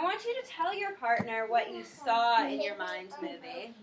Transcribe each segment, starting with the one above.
want you to tell your partner what you saw in your mind movie.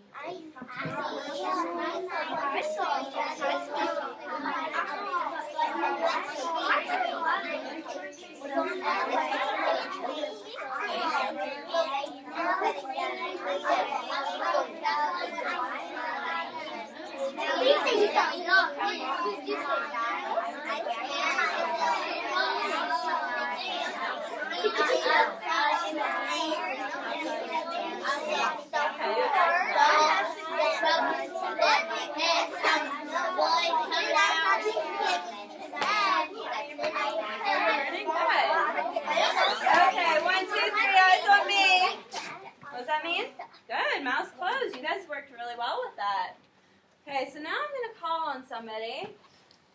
Okay, 1, 2, 3, eyes on me. What does that mean? Good, mouth's closed. You guys worked really well with that. Okay, so now I'm going to call on somebody,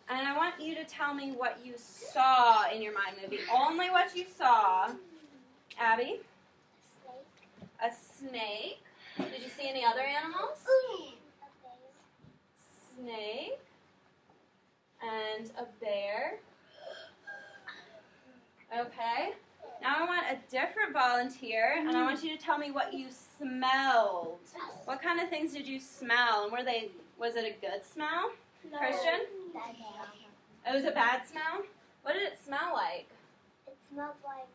and I want you to tell me what you saw in your mind movie. Only what you saw. Abby? A snake. Did you see any other animals? Snake. And a bear. Okay. Now I want a different volunteer, and I want you to tell me what you smelled. What kind of things did you smell, and was it a good smell? No. Christian? It was a bad smell? What did it smell like? It smelled like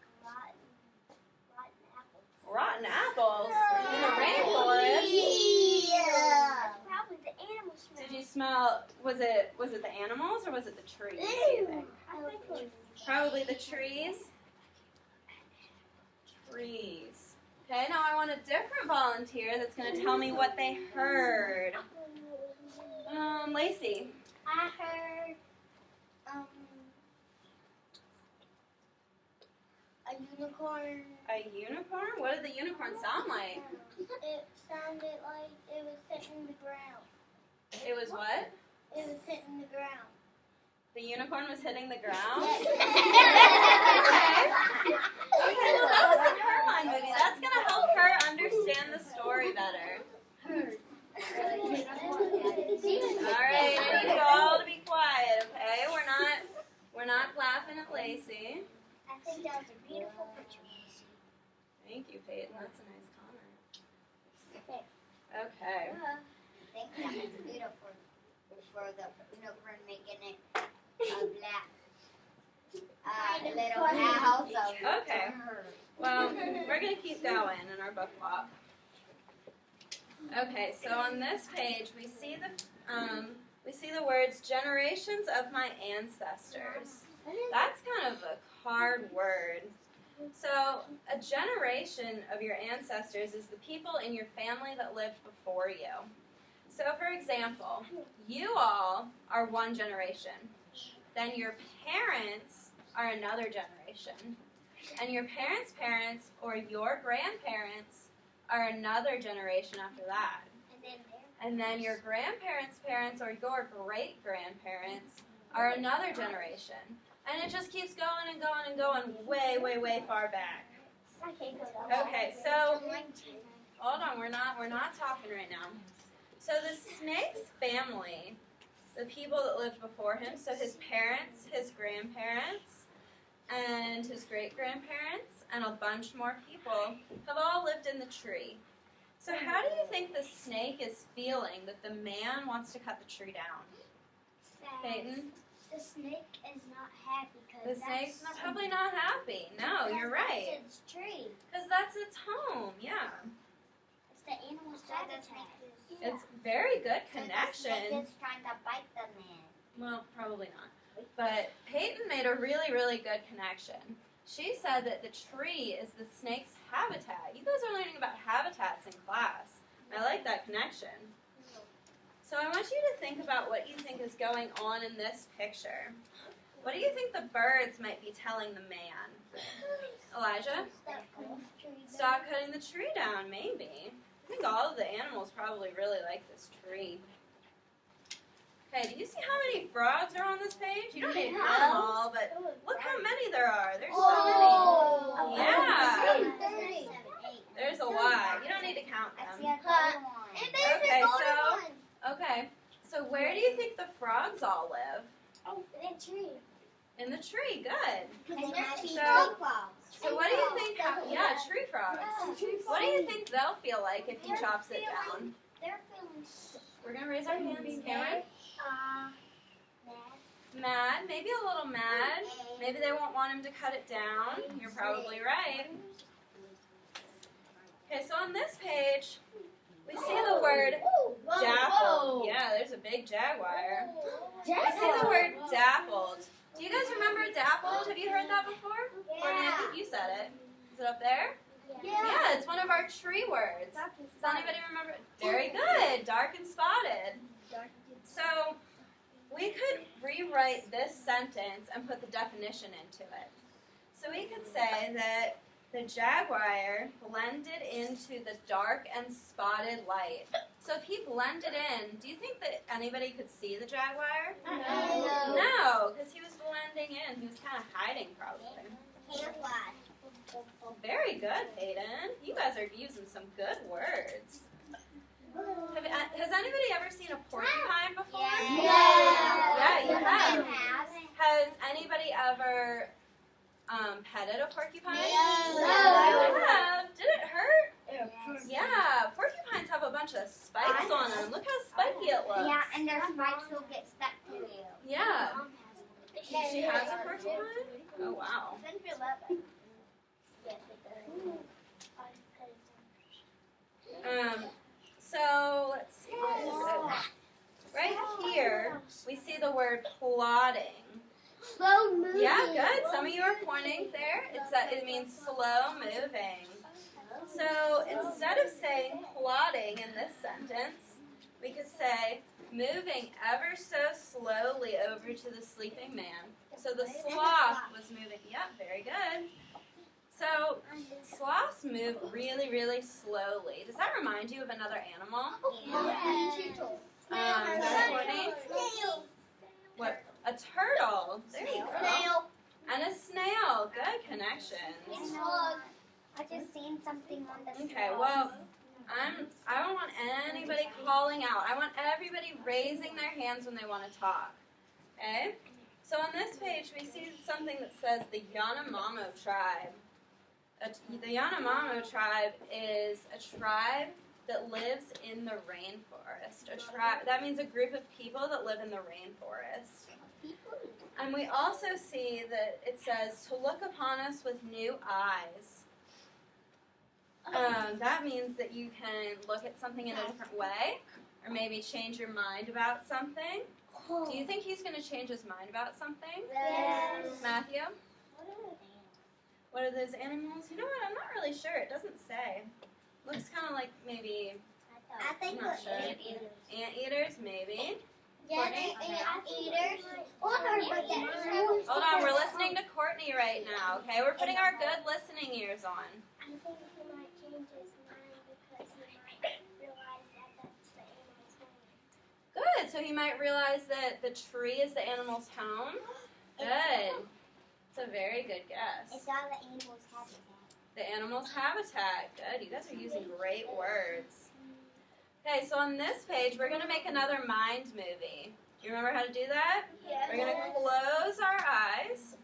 rotten apples. Rotten apples? In the rainforest? Yeah. Probably the animal smell. Did you smell, was it the animals, or was it the trees, do you think? I think it was Probably the trees. Trees. Okay, now I want a different volunteer that's going to tell me what they heard. Lacey. I heard a unicorn. A unicorn? What did the unicorn sound like? It sounded like it was hitting the ground. It was what? It was hitting the ground. The unicorn was hitting the ground? Yes. Okay, well that was in her mind movie. That's going to help her understand the story better. Alright, I need you all to be quiet, okay? We're not laughing at Lacey. I think that was a beautiful picture. Thank you, Peyton. That's a nice comment. Okay. I think that was beautiful for the unicorn making it a black little house. Okay. Well, we're going to keep going in our book walk. Okay, so on this page we see the words generations of my ancestors. That's kind of a hard word. So a generation of your ancestors is the people in your family that lived before you. So for example, you all are one generation. Then your parents are another generation. And your parents' parents or your grandparents are another generation after that. And then your grandparents' parents or your great-grandparents are another generation. And it just keeps going and going and going way, way, way far back. Okay, so hold on, we're not talking right now. So the snake's family, the people that lived before him, so his parents, his grandparents, and his great-grandparents, and a bunch more people have all lived in the tree. So how do you think the snake is feeling that the man wants to cut the tree down? Peyton? The snake is not happy The snake's probably not happy. No, you're right. It's its tree. Because that's its home, yeah. It's the animal's habitat. It's very good connection. The snake is trying to bite the man. Well, probably not. But Peyton made a really, really good connection. She said that the tree is the snake's habitat. You guys are learning about habitats in class. I like that connection. So I want you to think about what you think is going on in this picture. What do you think the birds might be telling the man? Elijah? Stop cutting the tree down, maybe. I think all of the animals probably really like this tree. Okay, do you see how many frogs are on this page? You don't need to count them all, but look how many there are. There's so many. Yeah. There's a lot. You don't need to count them. Okay, so where do you think the frogs all live? In a tree. In the tree, good. And they're tree So- frogs. So what do you think, yeah, tree frogs. What do you think they'll feel like if he chops it down? They're feeling sick. We're going to raise our hands. Cameron? Mad, maybe a little mad. Maybe they won't want him to cut it down. You're probably right. Okay, so on this page, we see the word dappled. Yeah, there's a big jaguar. We see the word dappled. Do you guys remember dappled? Have you heard that before? Courtney, I think you said it. Is it up there? Yeah, it's one of our tree words. Does anybody remember? Very good. Dark and spotted. So we could rewrite this sentence and put the definition into it. So we could say that the jaguar blended into the dark and spotted light. So if he blended in, do you think that anybody could see the jaguar? No, because he was blending in. He was kind of hiding probably. Very good, Hayden. You guys are using some good words. Has anybody ever seen a porcupine before? Yeah, you have. Has anybody ever petted a porcupine? You have. Did it hurt? Yeah, porcupines have a bunch of spikes on them. Look how spiky it looks. Yeah, and their spikes will get stuck to you. Yeah. She has a porcupine? Oh, wow. So let's see. What is it? Right here, we see the word plodding. Slow moving. Yeah, good. Some of you are pointing there. It means slow moving. So instead of saying plodding in this sentence, we could say moving ever so slowly over to the sleeping man. So the sloth was moving. Yep, very good. So sloths move really, really slowly. Does that remind you of another animal? Courtney? What? A turtle. There you go. And a snail. Good connections. I just seen something on the Okay, well, I don't want anybody calling out. I want everybody raising their hands when they want to talk. Okay? So on this page, we see something that says the Yanomamo tribe. The Yanomamo tribe is a tribe that lives in the rainforest. That means a group of people that live in the rainforest. And we also see that it says to look upon us with new eyes. That means that you can look at something in a different way, or maybe change your mind about something. Do you think he's going to change his mind about something? Yes. Matthew? What are those animals? You know what? I'm not really sure. It doesn't say. Looks kind of like maybe, I think I'm not we're sure. eaters. Anteaters, maybe. Yeah, eaters. Hold on, we're listening to Courtney right now, okay? We're putting our good listening ears on. I think he might change his mind because he might realize that that's the animal's home. Good. So he might realize that the tree is the animal's home. Good. It's a very good guess. It's all the animal's habitat. The animal's habitat. Good. You guys are using great words. Okay, so on this page, we're going to make another mind movie. You remember how to do that? We're going to close our eyes.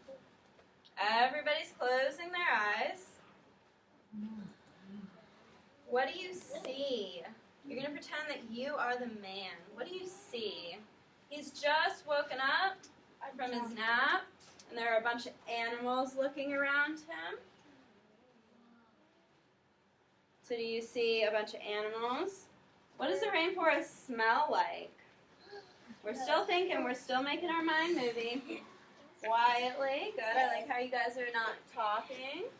Everybody's closing their eyes. What do you see? You're going to pretend that you are the man. What do you see? He's just woken up from his nap, and there are a bunch of animals looking around him. So do you see a bunch of animals? What does the rainforest smell like? We're still thinking. We're still making our mind movie. Quietly. Good. I like how you guys are not talking.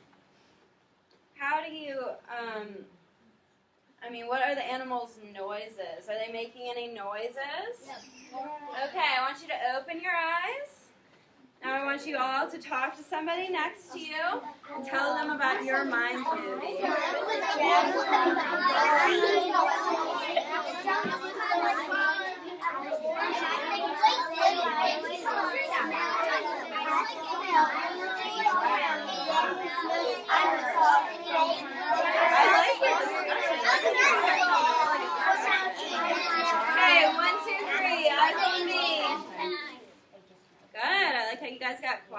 How do you, what are the animals' noises? Are they making any noises? Okay, I want you to open your eyes. Now I want you all to talk to somebody next to you and tell them about your mind movie. Okay, 1, 2, 3. Eyes on me. Good. I like how you guys got quiet.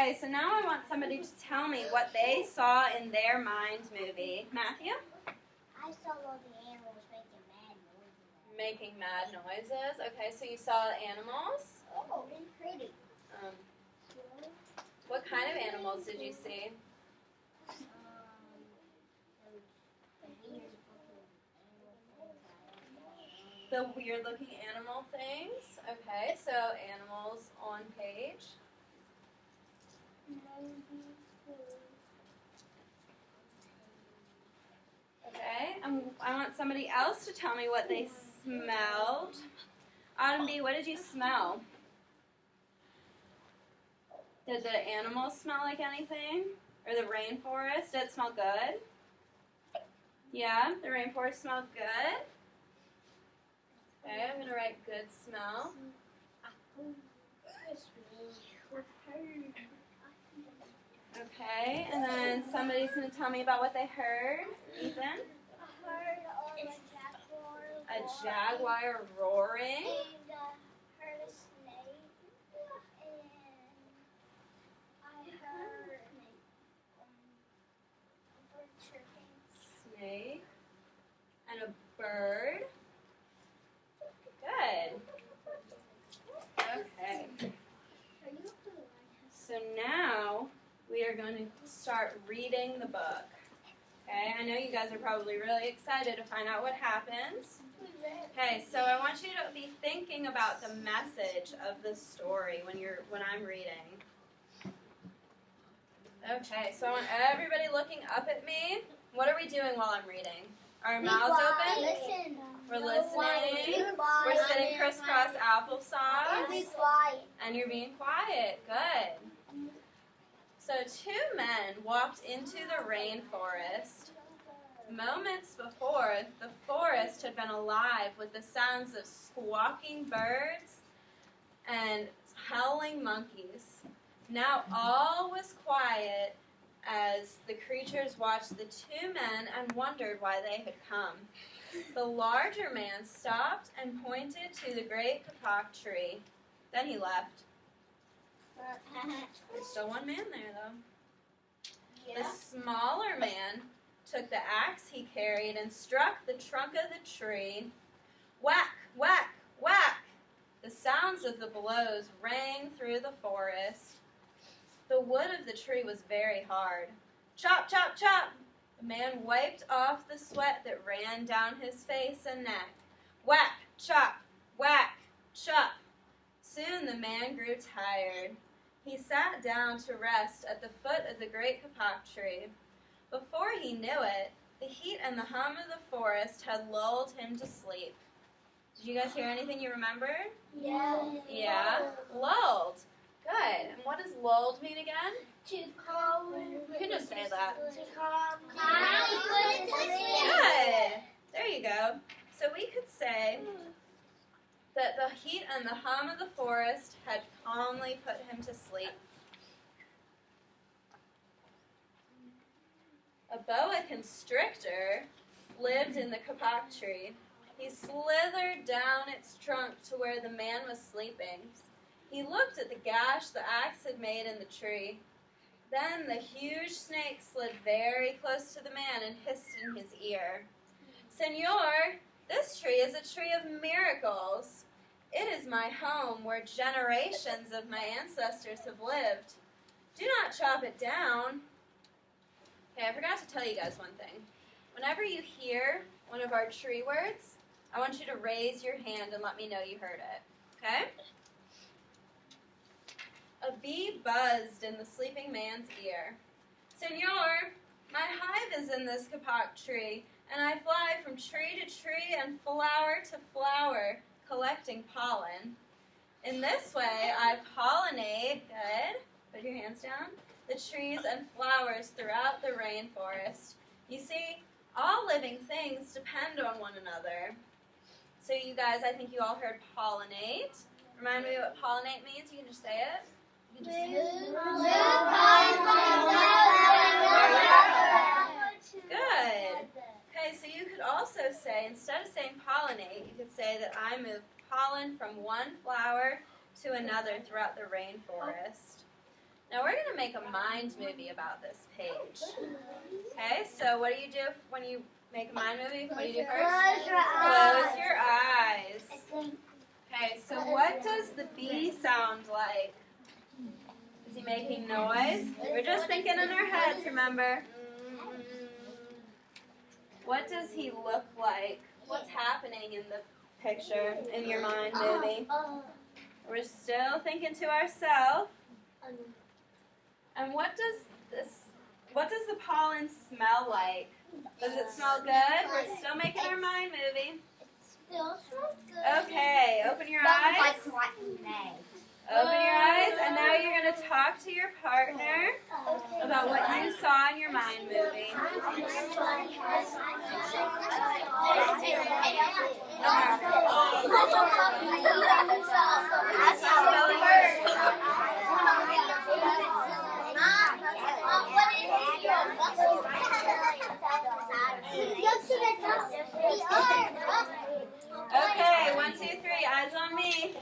Okay, so now I want somebody to tell me what they saw in their mind movie. Matthew? I saw all the animals making mad noises. Making mad noises. Okay, so you saw animals. Oh, and pretty. What kind of animals did you see? The weird-looking animal things. Okay, so animals on page. Okay, I want somebody else to tell me what they smelled. Autumn B, what did you smell? Did the animals smell like anything? Or the rainforest? Did it smell good? Yeah, the rainforest smelled good. Okay, I'm going to write good smell. Okay, and then somebody's going to tell me about what they heard. Ethan? I heard a jaguar roaring. And heard a snake. And I heard a bird chirping. Snake. And a bird. Good. Okay. So now we are going to start reading the book. Okay, I know you guys are probably really excited to find out what happens. Okay, so I want you to be thinking about the message of the story when I'm reading. Okay, so I want everybody looking up at me. What are we doing while I'm reading? Are our mouths open? Listen. We're listening. We're sitting crisscross applesauce. Be quiet. And you're being quiet. Good. So 2 men walked into the rainforest. Moments before, the forest had been alive with the sounds of squawking birds and howling monkeys. Now all was quiet as the creatures watched the 2 men and wondered why they had come. The larger man stopped and pointed to the great kapok tree. Then he left. There's still 1 man there, though. The smaller man took the axe he carried and struck the trunk of the tree. Whack, whack, whack! The sounds of the blows rang through the forest. The wood of the tree was very hard. Chop, chop, chop! The man wiped off the sweat that ran down his face and neck. Whack, chop, whack, chop! Soon the man grew tired. He sat down to rest at the foot of the great kapok tree. Before he knew it, the heat and the hum of the forest had lulled him to sleep. Did you guys hear anything you remembered? Yeah? Lulled. Good. And what does lulled mean again? To calm. You can just say that. To calm. Good. There you go. So we could say that the heat and the hum of the forest had calmly put him to sleep. A boa constrictor lived in the kapok tree. He slithered down its trunk to where the man was sleeping. He looked at the gash the axe had made in the tree. Then the huge snake slid very close to the man and hissed in his ear. Senor, this tree is a tree of miracles. It is my home where generations of my ancestors have lived. Do not chop it down. Okay, I forgot to tell you guys one thing. Whenever you hear one of our tree words, I want you to raise your hand and let me know you heard it. Okay? A bee buzzed in the sleeping man's ear. Senor, my hive is in this kapok tree, and I fly from tree to tree and flower to flower, collecting pollen. In this way, I pollinate, good, put your hands down, the trees and flowers throughout the rainforest. You see, all living things depend on one another. So you guys, I think you all heard pollinate. Remind me what pollinate means. You can just say it. You can just Good. Okay, so you could also say, instead of saying pollinate, you could say that I move pollen from one flower to another throughout the rainforest. Now we're going to make a mind movie about this page. Okay, so what do you do when you make a mind movie? What do you do first? Close your eyes. Close your eyes. Okay, so what does the bee sound like? Is he making noise? We're just thinking in our heads, remember? What does he look like? What's happening in the picture, in your mind movie? We're still thinking to ourselves. And what does the pollen smell like? Does it smell good? We're still making our mind movie. Still smells good. Okay, open your eyes. Open your eyes, and now you're going to talk to your partner about what you saw in your mind movie. Okay, 1, 2, 3, eyes on me.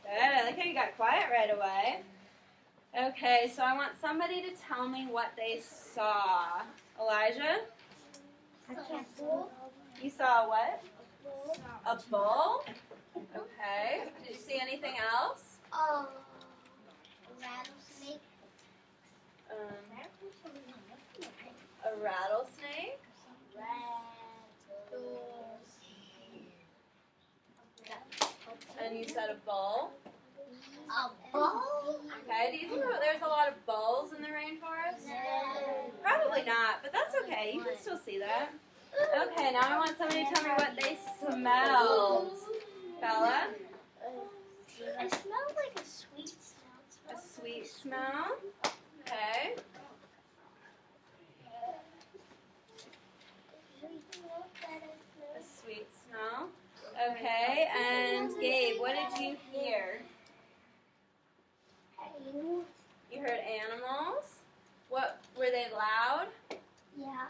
Good, I like how you got quiet right away. Okay, so I want somebody to tell me what they saw. Elijah? You saw what? A bull? Okay. Did you see anything else? Rattlesnake. A rattlesnake? And you said a bull? A bull? Okay, do you think there's a lot of bulls in the rainforest? Probably not, but that's okay. You can still see that. Okay, now I want somebody to tell me what they smelled. Bella? I smell like a sweet smell. A sweet smell? Okay. A sweet smell. Okay, and Gabe, what did you hear? You heard animals? What, were they loud? Yeah.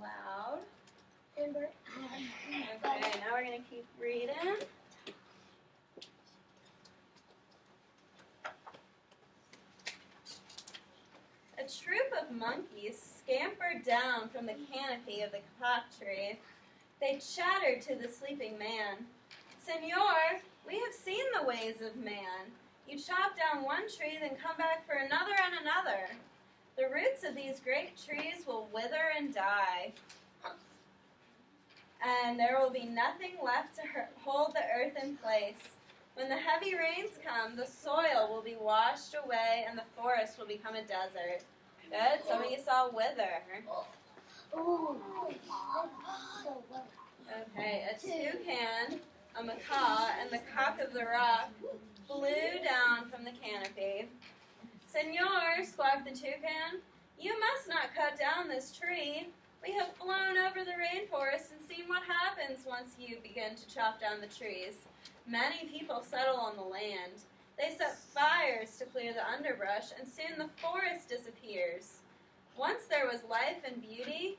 Loud. Amber. Okay, now we're going to keep reading. A troop of monkeys scampered down from the canopy of the kapok tree. They chattered to the sleeping man. "Senor, we have seen the ways of man. You chop down one tree, then come back for another and another. The roots of these great trees will wither and die, and there will be nothing left to hold the earth in place. When the heavy rains come, the soil will be washed away, and the forest will become a desert." Good. Some of you saw wither. Okay, a toucan, a macaw, and the cock of the rock flew down from the canopy. "Senor," squawked the toucan, "you must not cut down this tree. We have flown over the rainforest and seen what happens once you begin to chop down the trees. Many people settle on the land. They set fires to clear the underbrush, and soon the forest disappears. Once there was life and beauty,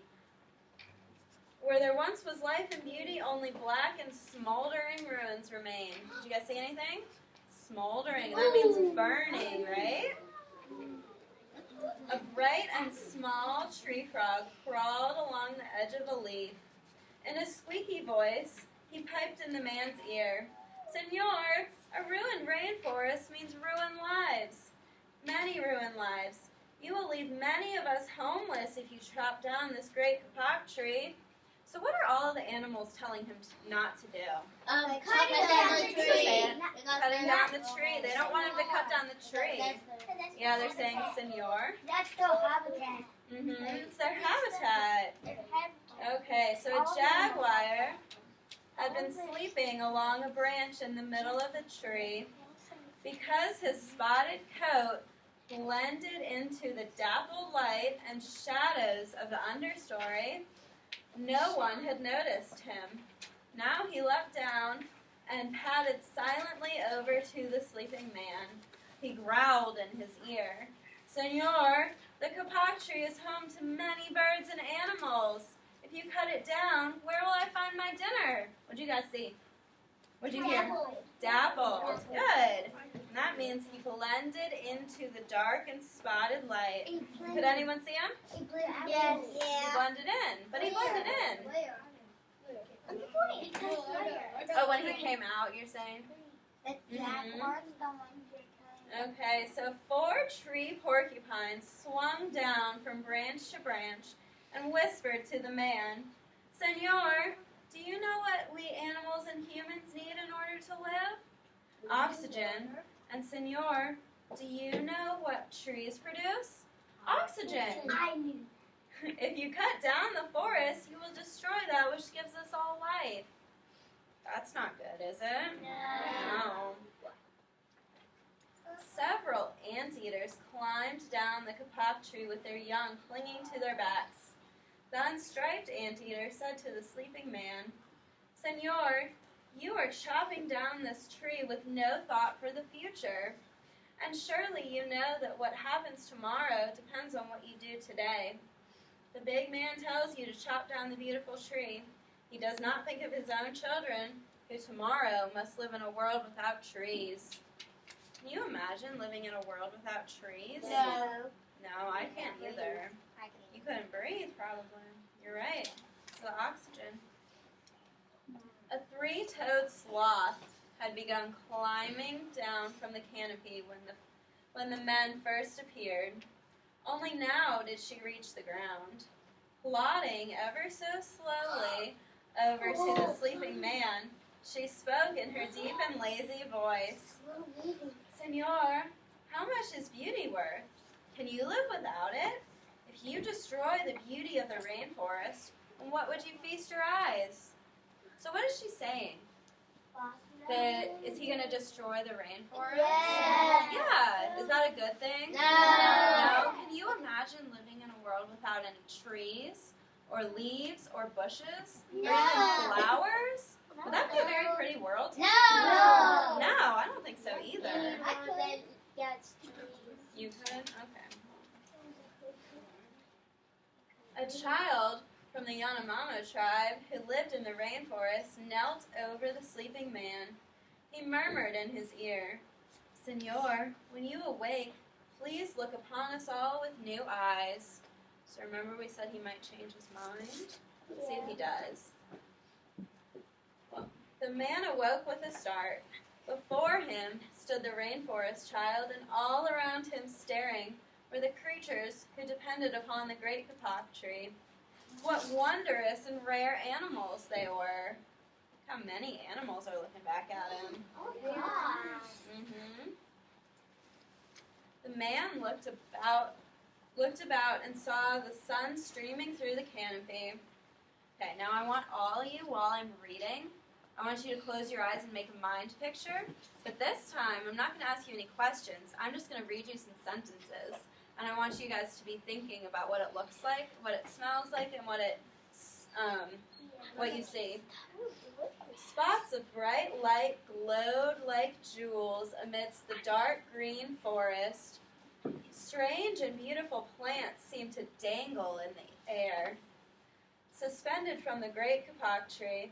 where there once was life and beauty, only black and smoldering ruins remain." Did you guys see anything? Smoldering, that means burning, right? A bright and small tree frog crawled along the edge of a leaf. In a squeaky voice, he piped in the man's ear, "Senor, a ruined rainforest means ruined lives. Many ruined lives. You will leave many of us homeless if you chop down this great kapok tree." So what are all the animals telling him not to do? Cutting down the tree. Cutting down the tree. They don't want him to cut down the tree. Yeah, they're saying, "Senor." That's their habitat. It's their habitat. Okay, so a jaguar had been sleeping along a branch in the middle of the tree. Because his spotted coat blended into the dappled light and shadows of the understory, no one had noticed him. Now he leapt down and padded silently over to the sleeping man. He growled in his ear, "Senor, the kapok tree is home to many birds and animals. If you cut it down, where will I find my dinner?" What'd you guys see? What'd you hear? Dappled. Good. And that means he blended into the dark and spotted light. Could anyone see him? Yes. He blended in. But he blended in. Because Oh, when he came out, you're saying? Okay, so 4 tree porcupines swung down from branch to branch and whispered to the man, "Senor, do you know what we animals and humans need in order to live? Oxygen. And Senor, do you know what trees produce? Oxygen. I knew. If you cut down the forest, you will destroy that which gives us all life." That's not good, is it? No. Several anteaters climbed down the kapok tree with their young clinging to their backs. The unstriped anteater said to the sleeping man, "Senor, you are chopping down this tree with no thought for the future. And surely you know that what happens tomorrow depends on what you do today. The big man tells you to chop down the beautiful tree. He does not think of his own children, who tomorrow must live in a world without trees." Can you imagine living in a world without trees? No. No, I can't either. You couldn't breathe, probably. You're right. It's the oxygen. A 3-toed sloth had begun climbing down from the canopy when the men first appeared. Only now did she reach the ground. Plodding ever so slowly over to the sleeping man, she spoke in her deep and lazy voice. "Senor, how much is beauty worth? Can you live without it? If you destroy the beauty of the rainforest, on what would you feast your eyes?" So what is she saying? Is he going to destroy the rainforest? Yeah. Is that a good thing? No. Can you imagine living in a world without any trees or leaves or bushes or even flowers? Would that be a very pretty world? No. No, I don't think so either. I could. Yeah, it's trees. You could? Okay. A child from the Yanomamo tribe who lived in the rainforest knelt over the sleeping man. He murmured in his ear, "Senor, when you awake, please look upon us all with new eyes." So remember we said he might change his mind? Let's see if he does. The man awoke with a start. Before him stood the rainforest child, and all around him staring were the creatures who depended upon the great kapok tree. What wondrous and rare animals they were. Look how many animals are looking back at him. Oh, gosh. The man looked about and saw the sun streaming through the canopy. Okay, now I want all of you, while I'm reading, I want you to close your eyes and make a mind picture. But this time, I'm not going to ask you any questions. I'm just going to read you some sentences. And I want you guys to be thinking about what it looks like, what it smells like, and what you see. Spots of bright light glowed like jewels amidst the dark green forest. Strange and beautiful plants seemed to dangle in the air. Suspended from the great kapok tree,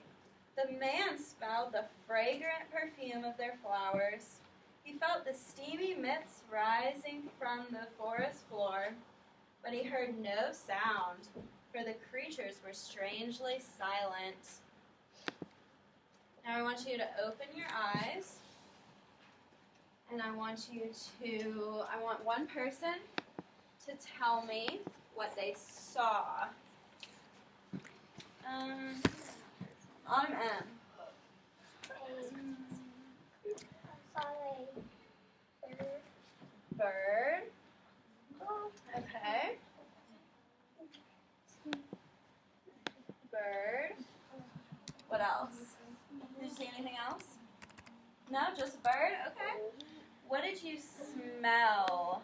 the man smelled the fragrant perfume of their flowers. He felt the steamy mist rising from the forest floor, but he heard no sound, for the creatures were strangely silent. Now I want you to open your eyes, and I want one person to tell me what they saw. Autumn M. Bird. Okay. Bird. What else? Did you see anything else? No, just a bird? Okay. What did you smell?